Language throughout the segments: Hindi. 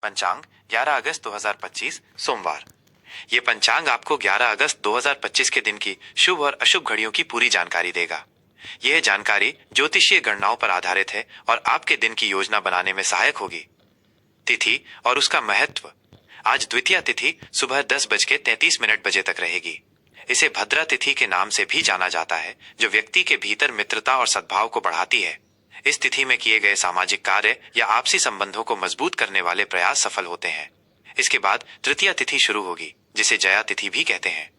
पंचांग 11 अगस्त 2025 सोमवार। ये पंचांग आपको 11 अगस्त 2025 के दिन की शुभ और अशुभ घड़ियों की पूरी जानकारी देगा। यह जानकारी ज्योतिषीय गणनाओं पर आधारित है और आपके दिन की योजना बनाने में सहायक होगी। तिथि और उसका महत्व। आज द्वितीया तिथि सुबह 10:33 बजे तक रहेगी। इसे भद्रा तिथि के नाम से भी जाना जाता है, जो व्यक्ति के भीतर मित्रता और सद्भाव को बढ़ाती है। इस तिथि में किए गए सामाजिक कार्य या आपसी संबंधों को मजबूत करने वाले प्रयास सफल होते हैं। इसके बाद तृतीया तिथि शुरू होगी, जिसे जया तिथि भी कहते हैं।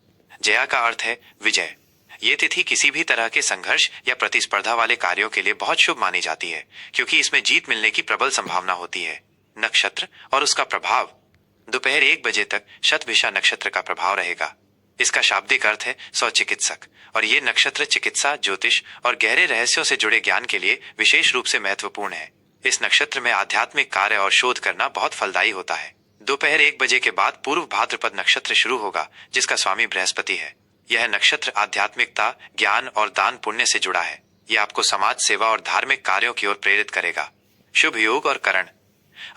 जया का अर्थ है विजय। ये तिथि किसी भी तरह के संघर्ष या प्रतिस्पर्धा वाले कार्यों के लिए बहुत शुभ मानी जाती है, क्योंकि इसमें जीत मिलने की प्रबल संभावना होती है। नक्षत्र और उसका प्रभाव। दोपहर 1 बजे तक शतभिषा नक्षत्र का प्रभाव रहेगा। इसका शाब्दिक अर्थ है स्वचिकित्सक, और ये नक्षत्र चिकित्सा, ज्योतिष और गहरे रहस्यों से जुड़े ज्ञान के लिए विशेष रूप से महत्वपूर्ण है। इस नक्षत्र में आध्यात्मिक कार्य और शोध करना बहुत फलदायी होता है। दोपहर 1 बजे के बाद पूर्व भाद्रपद नक्षत्र शुरू होगा, जिसका स्वामी बृहस्पति है। यह नक्षत्र आध्यात्मिकता, ज्ञान और दान पुण्य से जुड़ा है। यह आपको समाज सेवा और धार्मिक कार्यों की ओर प्रेरित करेगा। शुभ योग और करण।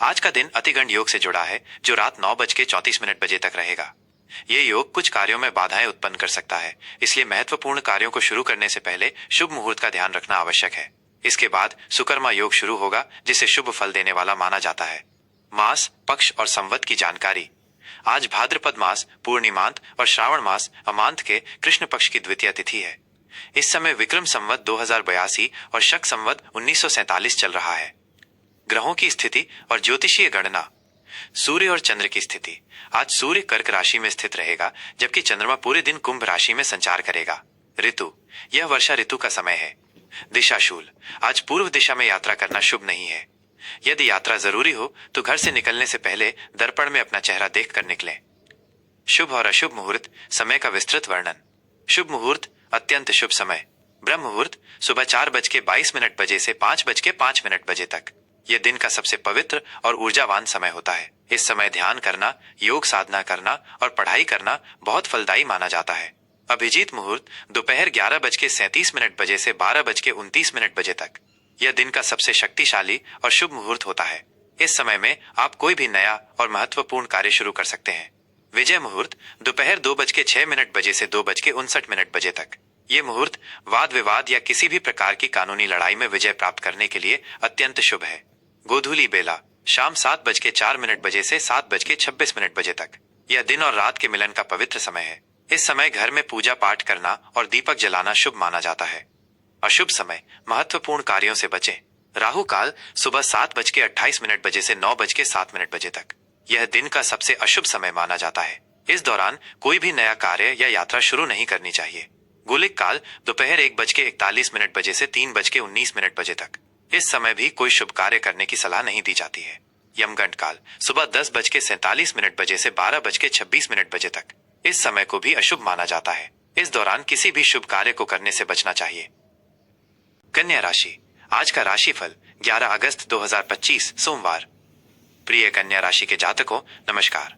आज का दिन अतिगंड योग से जुड़ा है, जो रात 9:34 बजे तक रहेगा। ये योग कुछ कार्यों में बाधाएं उत्पन्न कर सकता है, इसलिए महत्वपूर्ण कार्यों को शुरू करने से पहले शुभ मुहूर्त का ध्यान रखना आवश्यक है। इसके बाद सुकर्मा योग शुरू होगा, जिसे शुभ फल देने वाला माना जाता है। मास, पक्ष और संवत की जानकारी। आज भाद्रपद मास, पूर्णिमांत और श्रावण मास अमांत के कृष्ण पक्ष की द्वितीय तिथि है। इस समय विक्रम संवत 2082 और शक संवत 1947 चल रहा है। ग्रहों की स्थिति और ज्योतिषीय गणना। सूर्य और चंद्र की स्थिति। आज सूर्य कर्क राशि में स्थित रहेगा, जबकि चंद्रमा पूरे दिन कुंभ राशि में संचार करेगा। ऋतु, यह वर्षा ऋतु का समय है। दिशाशूल, आज पूर्व दिशा में यात्रा करना शुभ नहीं है। यदि यात्रा जरूरी हो तो घर से निकलने से पहले दर्पण में अपना चेहरा देखकर निकलें। शुभ और अशुभ मुहूर्त, समय का विस्तृत वर्णन। शुभ मुहूर्त, अत्यंत शुभ समय। ब्रह्म मुहूर्त सुबह 4:22 बजे से 5:05 बजे तक। यह दिन का सबसे पवित्र और ऊर्जावान समय होता है। इस समय ध्यान करना, योग साधना करना और पढ़ाई करना बहुत फलदायी माना जाता है। अभिजीत मुहूर्त दोपहर 11:37 बजे से 12:29 बजे तक। यह दिन का सबसे शक्तिशाली और शुभ मुहूर्त होता है। इस समय में आप कोई भी नया और महत्वपूर्ण कार्य शुरू कर सकते हैं। विजय मुहूर्त दोपहर 2:06 बजे से 2:59 बजे तक। ये मुहूर्त वाद विवाद या किसी भी प्रकार की कानूनी लड़ाई में विजय प्राप्त करने के लिए अत्यंत शुभ है। गोधूली बेला शाम 7:04 बजे से 7:26 बजे तक। यह दिन और रात के मिलन का पवित्र समय है। इस समय घर में पूजा पाठ करना और दीपक जलाना शुभ माना जाता है। अशुभ समय, महत्वपूर्ण कार्यों से बचें। राहु काल सुबह 7:28 बजे से 9:07 बजे तक। यह दिन का सबसे अशुभ समय माना जाता है। इस दौरान कोई भी नया कार्य या यात्रा शुरू नहीं करनी चाहिए। गुलिक काल दोपहर 1:41 बजे से 3:19 बजे तक। इस समय भी कोई शुभ कार्य करने की सलाह नहीं दी जाती है। यमगंड काल सुबह 10:47 बजे से 12:26 बजे तक। इस समय को भी अशुभ माना जाता है। इस दौरान किसी भी शुभ कार्य को करने से बचना चाहिए। कन्या राशि, आज का राशिफल 11 अगस्त 2025 सोमवार। प्रिय कन्या राशि के जातकों, नमस्कार।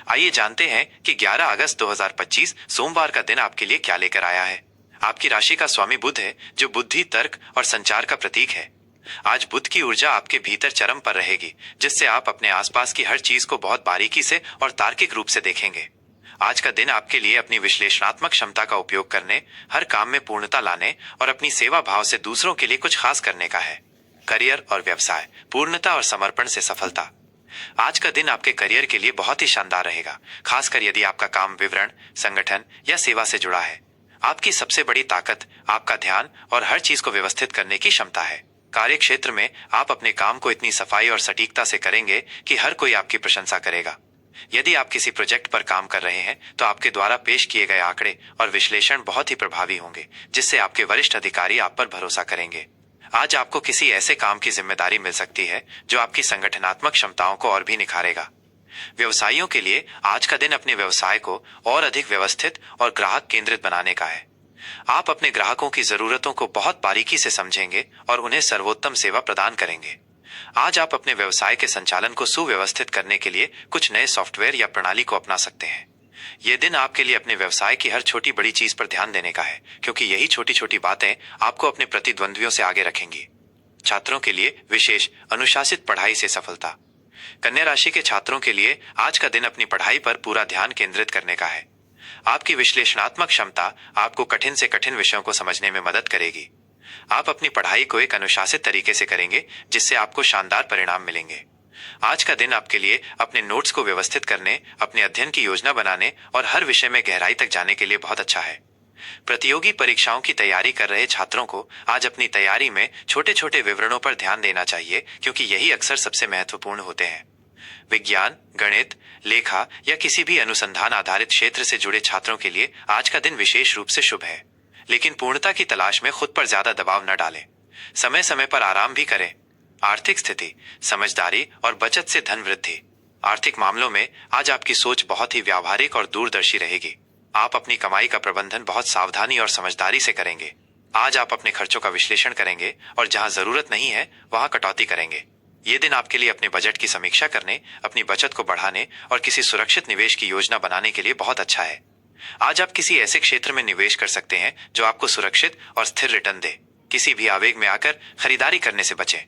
आइए जानते हैं कि 11 अगस्त 2025 सोमवार का दिन आपके लिए क्या लेकर आया है। आपकी राशि का स्वामी बुध है, जो बुद्धि, तर्क और संचार का प्रतीक है। आज बुध की ऊर्जा आपके भीतर चरम पर रहेगी, जिससे आप अपने आसपास की हर चीज को बहुत बारीकी से और तार्किक रूप से देखेंगे। आज का दिन आपके लिए अपनी विश्लेषणात्मक क्षमता का उपयोग करने, हर काम में पूर्णता लाने और अपनी सेवा भाव से दूसरों के लिए कुछ खास करने का है। करियर और व्यवसाय, पूर्णता और समर्पण से सफलता। आज का दिन आपके करियर के लिए बहुत ही शानदार रहेगा, खासकर यदि आपका काम विवरण, संगठन या सेवा से जुड़ा है। आपकी सबसे बड़ी ताकत आपका ध्यान और हर चीज को व्यवस्थित करने की क्षमता है। कार्य क्षेत्र में आप अपने काम को इतनी सफाई और सटीकता से करेंगे कि हर कोई आपकी प्रशंसा करेगा। यदि आप किसी प्रोजेक्ट पर काम कर रहे हैं तो आपके द्वारा पेश किए गए आंकड़े और विश्लेषण बहुत ही प्रभावी होंगे, जिससे आपके वरिष्ठ अधिकारी आप पर भरोसा करेंगे। आज आपको किसी ऐसे काम की जिम्मेदारी मिल सकती है जो आपकी संगठनात्मक क्षमताओं को और भी निखारेगा। व्यवसायियों के लिए आज का दिन अपने व्यवसाय को और अधिक व्यवस्थित और ग्राहक केंद्रित बनाने का है। आप अपने ग्राहकों की जरूरतों को बहुत बारीकी से समझेंगे और उन्हें सर्वोत्तम सेवा प्रदान करेंगे। आज आप अपने व्यवसाय के संचालन को सुव्यवस्थित करने के लिए कुछ नए सॉफ्टवेयर या प्रणाली को अपना सकते हैं। यह दिन आपके लिए अपने व्यवसाय की हर छोटी बड़ी चीज पर ध्यान देने का है, क्योंकि यही छोटी छोटी बातें आपको अपने प्रतिद्वंद्वियों से आगे रखेंगी। छात्रों के लिए विशेष अनुशासित पढ़ाई से सफलता। कन्या राशि के छात्रों के लिए आज का दिन अपनी पढ़ाई पर पूरा ध्यान केंद्रित करने का है। आपकी विश्लेषणात्मक क्षमता आपको कठिन से कठिन विषयों को समझने में मदद करेगी। आप अपनी पढ़ाई को एक अनुशासित तरीके से करेंगे, जिससे आपको शानदार परिणाम मिलेंगे। आज का दिन आपके लिए अपने नोट्स को व्यवस्थित करने, अपने अध्ययन की योजना बनाने और हर विषय में गहराई तक जाने के लिए बहुत अच्छा है। प्रतियोगी परीक्षाओं की तैयारी कर रहे छात्रों को आज अपनी तैयारी में छोटे छोटे विवरणों पर ध्यान देना चाहिए, क्योंकि यही अक्सर सबसे महत्वपूर्ण होते हैं। विज्ञान, गणित, लेखा या किसी भी अनुसंधान आधारित क्षेत्र से जुड़े छात्रों के लिए आज का दिन विशेष रूप से शुभ है। लेकिन पूर्णता की तलाश में खुद पर ज्यादा दबाव न डालें। समय समय पर आराम भी करें। आर्थिक स्थिति, समझदारी और बचत से धन वृद्धि। आर्थिक मामलों में आज आपकी सोच बहुत ही व्यावहारिक और दूरदर्शी रहेगी। आप अपनी कमाई का प्रबंधन बहुत सावधानी और समझदारी से करेंगे। आज आप अपने खर्चों का विश्लेषण करेंगे और जहां जरूरत नहीं है वहां कटौती करेंगे। ये दिन आपके लिए अपने बजट की समीक्षा करने, अपनी बचत को बढ़ाने और किसी सुरक्षित निवेश की योजना बनाने के लिए बहुत अच्छा है। आज आप किसी ऐसे क्षेत्र में निवेश कर सकते हैं जो आपको सुरक्षित और स्थिर रिटर्न दे। किसी भी आवेग में आकर खरीदारी करने से बचें।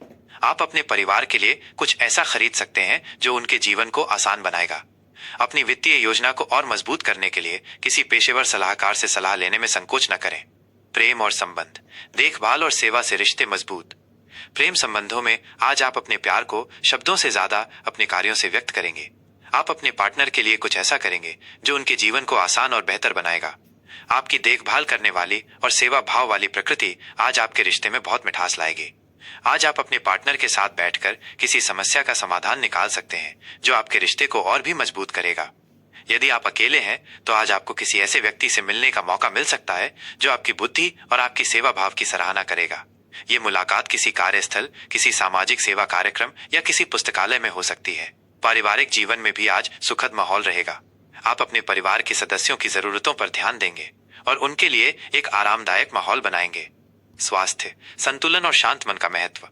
आप अपने परिवार के लिए कुछ ऐसा खरीद सकते हैं जो उनके जीवन को आसान बनाएगा। अपनी वित्तीय योजना को और मजबूत करने के लिए किसी पेशेवर सलाहकार से सलाह लेने में संकोच न करें। प्रेम और संबंध, देखभाल और सेवा से रिश्ते मजबूत। प्रेम संबंधों में आज आप अपने प्यार को शब्दों से ज्यादा अपने कार्यों से व्यक्त करेंगे। आप अपने पार्टनर के लिए कुछ ऐसा करेंगे जो उनके जीवन को आसान और बेहतर बनाएगा। आपकी देखभाल करने वाली और सेवा भाव वाली प्रकृति आज आपके रिश्ते में बहुत मिठास लाएगी। आज आप अपने पार्टनर के साथ बैठकर किसी समस्या का समाधान निकाल सकते हैं जो आपके रिश्ते को और भी मजबूत करेगा। यदि आप अकेले हैं तो आज आपको किसी ऐसे व्यक्ति से मिलने का मौका मिल सकता है जो आपकी बुद्धि और आपकी सेवा भाव की सराहना करेगा। ये मुलाकात किसी कार्यस्थल, किसी सामाजिक सेवा कार्यक्रम या किसी पुस्तकालय में हो सकती है। पारिवारिक जीवन में भी आज सुखद माहौल रहेगा। आप अपने परिवार के सदस्यों की जरूरतों पर ध्यान देंगे और उनके लिए एक आरामदायक माहौल बनाएंगे। स्वास्थ्य, संतुलन और शांत मन का महत्व।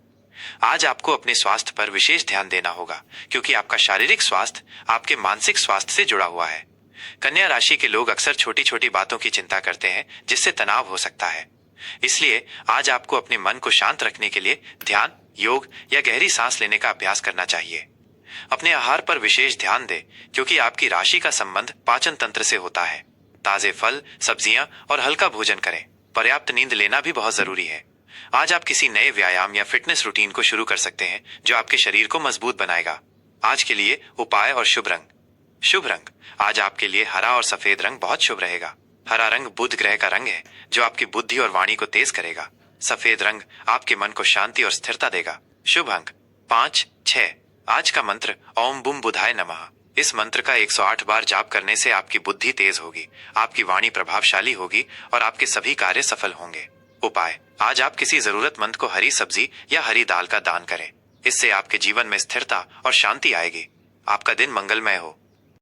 आज आपको अपने स्वास्थ्य पर विशेष ध्यान देना होगा, क्योंकि आपका शारीरिक स्वास्थ्य आपके मानसिक स्वास्थ्य से जुड़ा हुआ है। कन्या राशि के लोग अक्सर छोटी छोटी बातों की चिंता करते हैं, जिससे तनाव हो सकता है। इसलिए आज आपको अपने मन को शांत रखने के लिए ध्यान, योग या गहरी सांस लेने का अभ्यास करना चाहिए। अपने आहार पर विशेष ध्यान दें, क्योंकि आपकी राशि का संबंध पाचन तंत्र से होता है। ताजे फल, सब्जियां और हल्का भोजन करें। पर्याप्त नींद लेना भी बहुत जरूरी है। आज आप किसी नए व्यायाम या फिटनेस रूटीन को शुरू कर सकते हैं जो आपके शरीर को मजबूत बनाएगा। आज के लिए उपाय और शुभ रंग। शुभ रंग, आज आपके लिए हरा और सफेद रंग बहुत शुभ रहेगा। हरा रंग बुध ग्रह का रंग है जो आपकी बुद्धि और वाणी को तेज करेगा। सफेद रंग आपके मन को शांति और स्थिरता देगा। शुभ अंक 5, 6। आज का मंत्र ओम बुम बुधाय नमः। इस मंत्र का 108 बार जाप करने से आपकी बुद्धि तेज होगी, आपकी वाणी प्रभावशाली होगी और आपके सभी कार्य सफल होंगे। उपाय, आज आप किसी जरूरतमंद को हरी सब्जी या हरी दाल का दान करें। इससे आपके जीवन में स्थिरता और शांति आएगी। आपका दिन मंगलमय हो।